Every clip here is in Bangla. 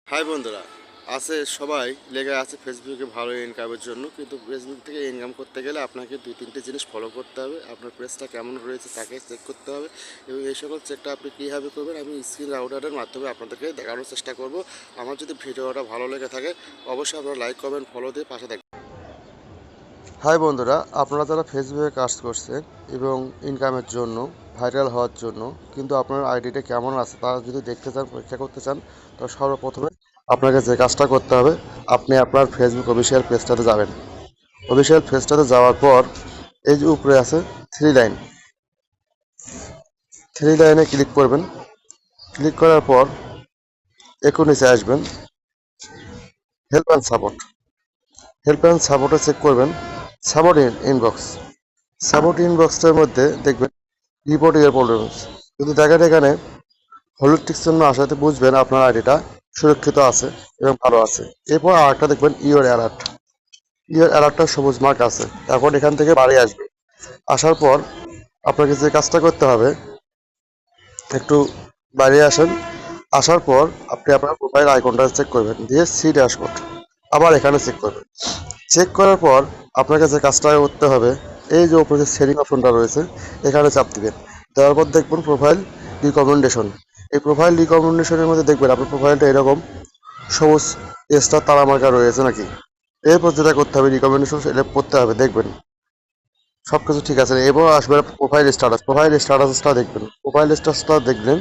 হাই বন্ধুরা, আছে সবাই লেগে আছে ফেসবুকে ভালো ইনকামের জন্য। কিন্তু ফেসবুক থেকে ইনকাম করতে গেলে আপনাকে দুই তিনটে জিনিস ফলো করতে হবে। আপনার পেজটা কেমন রয়েছে তাকে চেক করতে হবে, এবং এই সকল চেকটা আপনি কীভাবে করবেন আমি স্ক্রিন রাউটারের মাধ্যমে আপনাদেরকে দেখানোর চেষ্টা করব। আমার যদি ভিডিওটা ভালো লেগে থাকে অবশ্যই আপনারা লাইক কমেন্ট ফলো দিয়ে পাশে থাকবেন। হাই বন্ধুরা, আপনারা যারা ফেসবুকে কাজ করছেন এবং ইনকামের জন্য, ভাইরাল হওয়ার জন্য, কিন্তু আপনার আইডিটা কেমন আছে তা যদি দেখতে চান, পরীক্ষা করতে চান, তো সর্বপ্রথমে আপনাকে যে কাজটা করতে হবে, আপনি আপনার ফেসবুক অফিসিয়াল পেজটাতে যাবেন। অফিসিয়াল পেজটাতে যাওয়ার পর এই যে উপরে আছে থ্রি লাইনে ক্লিক করবেন। ক্লিক করার পর একটু নিচে আসবেন, help and support. Help and সাপোর্টে চেক করবেন সাপোর্ট ইনবক্স। সাপোর্ট ইনবক্সটার মধ্যে দেখবেন রিপোর্ট ইয়ার প্রবলেমস। যদি দেখেন এখানে হলুদ টিক চিহ্ন আসাতে বুঝবেন আপনার আইডিটা সুরক্ষিত আছে এবং ভালো আছে। এরপর আরেকটা দেখবেন ইওর অ্যালার্টটা সবুজ মার্ক আছে। এখন এখান থেকে বাড়ি আসবে। আসার পর আপনাকে যে কাজটা করতে হবে, একটু বাইরে আসেন। আসার পর আপনি আপনার প্রোফাইল আইকনটা চেক করবেন, দিয়ে সি ড্যাশবোর্ড আবার এখানে চেক করবেন। চেক করার পর আপনাকে যে কাজটা করতে হবে, এই যে উপরে যে সেটিং অপশনটা রয়েছে এখানে চাপ দিবেন। দেওয়ার পর দেখবেন প্রোফাইল রিকমেন্ডেশন। এই প্রোফাইল রিকমেন্ডেশনের মধ্যে দেখবেন আপনার প্রোফাইলটা এরকম সবুজ স্টার তারা মার্কা রয়েছে নাকি। এরপর যেটা করতে হবে, রিকমেন্ডেশন সিলেক্ট করতে হবে, দেখবেন সবকিছু ঠিক আছে। এবার আসবে প্রোফাইল স্ট্যাটাসটা দেখবেন। প্রোফাইল স্ট্যাটাসটা দেখবেন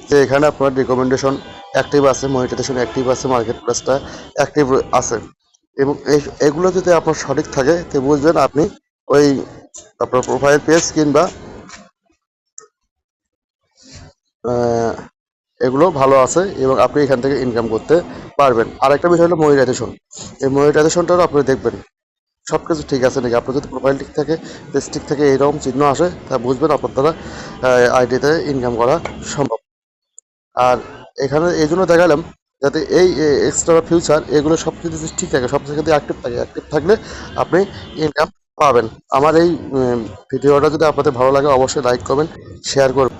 যে এখানে আপনার রিকমেন্ডেশন অ্যাক্টিভ আছে, মনিটাইজেশন অ্যাক্টিভ আছে, মার্কেট প্লেসটা অ্যাক্টিভ আছে। এবং এগুলো যদি আপনার সঠিক থাকে তো বুঝবেন আপনি ওই আপনার প্রোফাইল পেজ কিংবা এগুলো ভালো আছে এবং আপনি এখান থেকে ইনকাম করতে পারবেন। আরেকটা বিষয় হলো মনিটাইজেশন। এই মনিটাইজেশনটাও আপনি দেখবেন সব কিছু ঠিক আছে নাকি। আপনার যদি প্রোফাইল ঠিক থাকে, পেজ ঠিক থাকে, এইরকম চিহ্ন আসে, তা বুঝবেন আপনার দ্বারা আইডিতে ইনকাম করা সম্ভব। আর এখানে এই জন্য দেখালাম যাতে এই এক্সট্রা ফিউচার এগুলো সব কিছু ঠিক থাকে, সব জায়গাতে অ্যাক্টিভ থাকে। অ্যাক্টিভ থাকলে আপনি ইনকাম পাবেন। আমার এই ভিডিওটা যদি আপনাদের ভালো লাগে অবশ্যই লাইক করবেন, শেয়ার করবেন।